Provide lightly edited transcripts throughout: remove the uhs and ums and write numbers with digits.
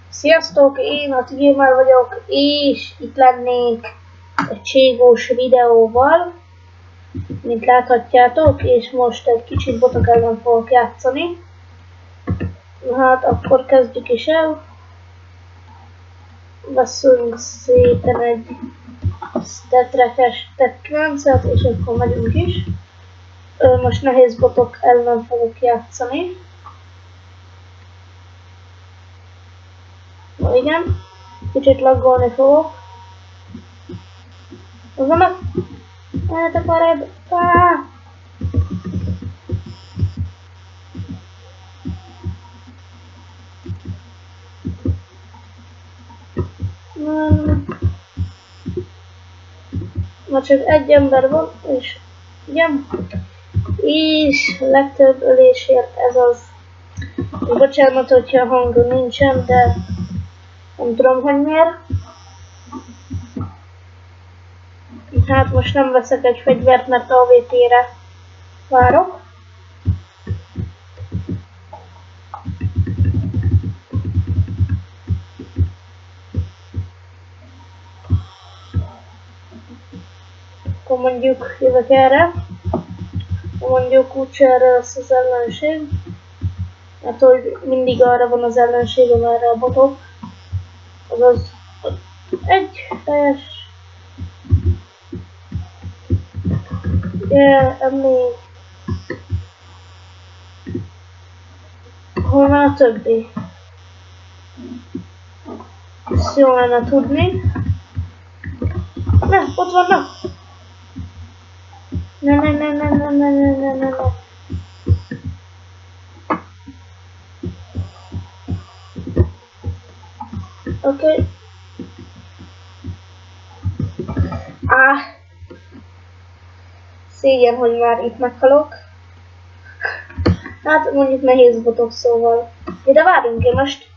Sziasztok, én a Gamer vagyok, és itt lennék egy cségós videóval, mint láthatjátok, és most egy kicsit botok ellen fogok játszani. Hát akkor kezdjük is el. Veszünk szépen egy statrekes Tet 9-et, és akkor megyünk is. Most nehéz botok ellen fogok játszani. Na igen, kicsit laggolni fogok. Az vannak? Eltakared! Ma csak egy ember van, és igen, és legtöbb ölésért ez az. Bocsánat, hogyha a hang nincsen, de nem tudom, hogy miért. Hát most nem veszek egy fegyvert, mert AVP-re várok. Akkor mondjuk jövök erre. Mondjuk úgyse erre lesz az ellenség. Hát hogy mindig arra van az ellenség, amerre a botok. Azaz egy teljes. M4. Hol van a többi? Ezt jó lenne tudni. Ne, ott vannak! Ne. Oké. Szégyen, hogy már itt meghalok. Hát mondjuk nehéz botok, szóval. De várjunk, én most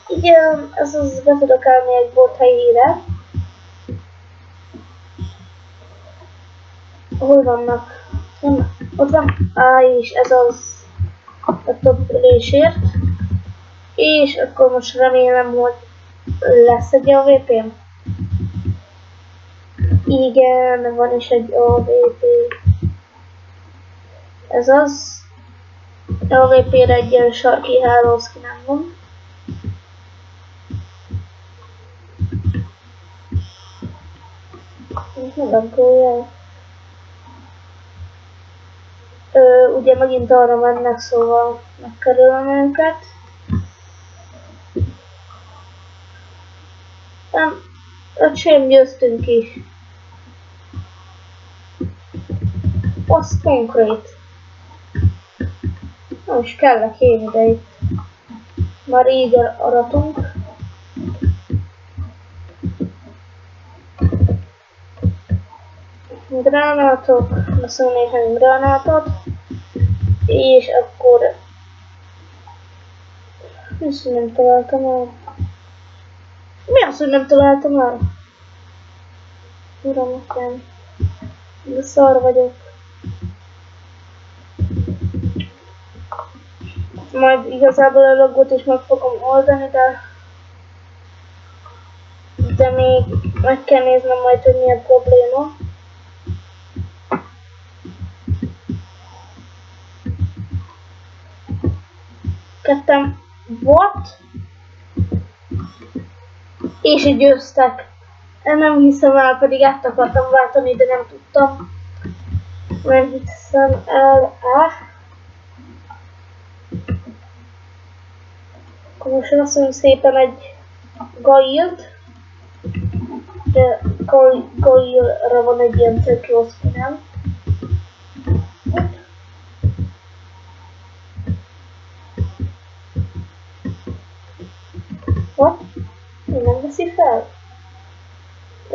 így ez az be tudok állni egy bot helyére. Hol vannak? Ott van. És ez az a top ülésért. És akkor most remélem, hogy lesz egy AVP-m. Igen, van is egy AVP. Ez az. AVP-re egy ilyen sarki hálószkinem van. Ugye megint arra mennek, szóval megkerülöm őket. Nem, öcsém, győztünk is. Az konkrét. Nem is kellek én ide itt. Már így aratunk. Gránátok, veszünk néhány gránátot. És akkor... Viszont nem találtam el. Mi az, hogy nem találtam el? Uram, nekem. De szar vagyok. Majd igazából a logot is meg fogom oldani, de még meg kell néznem majd, hogy mi a probléma. Kettem, what? És így győztek. Nem hiszem el, pedig át akartam váltani, de nem tudtam. Nem hiszem el. Akkor most veszünk szépen egy Gailt. De Gailra van egy ilyen tök jó színem. What? Én nem veszi fel?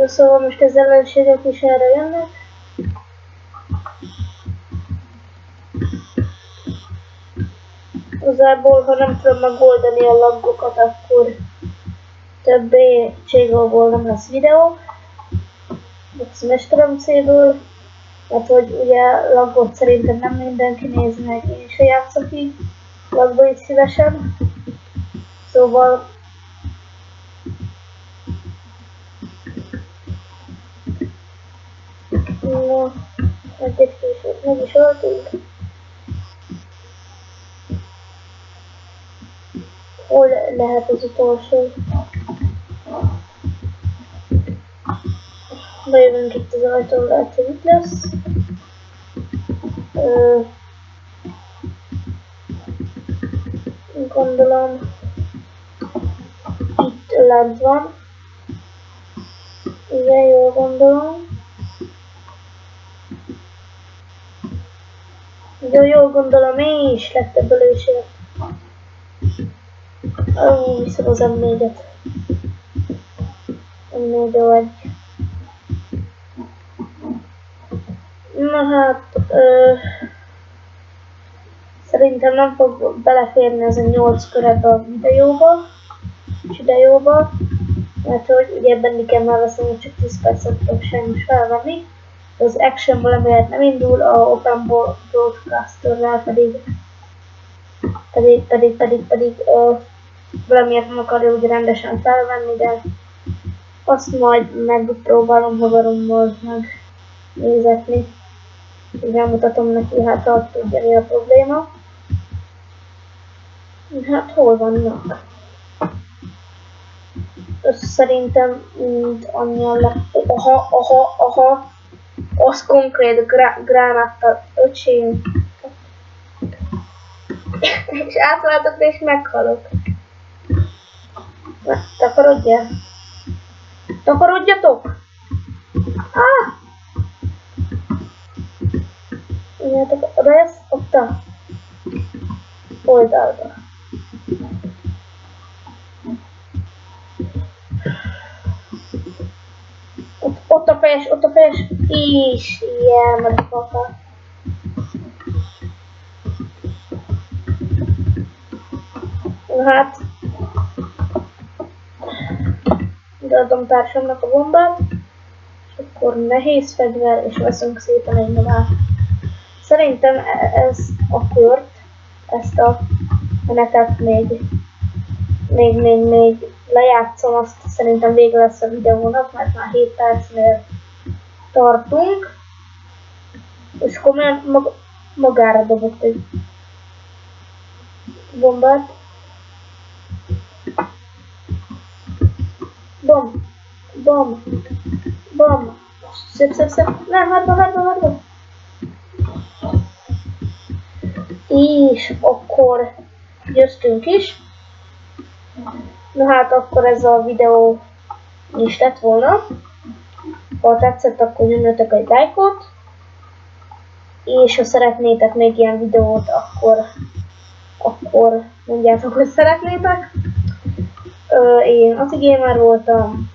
Szóval most az ellenségek is erre jönnek. Igazából, ha nem tudom megoldani a laggokat, akkor többé cségóból nem lesz videó. Smash C-ből, mert hogy ugye lagot szerintem nem mindenki néz meg, én se játszok így, lagba is szívesen. Szóval no, egy később meg is öltünk. Hol lehet az utolsó? Bejövünk itt az ajtón, lehet, hogy itt lesz. Gondolom itt lent van. Igen, jól gondolom. De jól gondolom, én is lett ebből ősért. Ó, viszont az M4-et. M4 vagy. Na hát, szerintem nem fog beleférni ez a 8 kör ebbe a videóba, mert hogy ugye benni kell már veszem, hogy csak 10 percet tudok sajnos felvenni. Az actionból emiatt nem indul, a open broadcasterrel pedig valamiért nem akarja úgy rendesen felvenni, de azt majd megpróbálom haverommal megnézetni. Így elmutatom neki, hát azt tudja, mi a probléma. Hát hol vannak? Szerintem mind annyian lett. Aha. Az konkrét gránáttal, öcsém. És átváltok és meghalok. Na, takarodjál. Takarodjatok! Jöjjetek, oda jössz? Ott a oldalba. Ott a fejes, is, ilyen, motherfucker. Hát, beadom társamnak a bombát, és akkor nehéz fegyver, és veszünk szépen egy novát. Szerintem ez a kört, ezt a menetet még lejátszom, azt szerintem vége lesz a videónak, mert már 7 percnél tartunk. És komolyan magára dobott egy bombát. Bom. Szép. Nem, hátba. És akkor győztünk is. Na hát akkor ez a videó is lett volna. Ha tetszett, akkor nyomjatok egy lájkot. És ha szeretnétek még ilyen videót, akkor mondjátok, hogy szeretnétek. Én Ati Gamer voltam.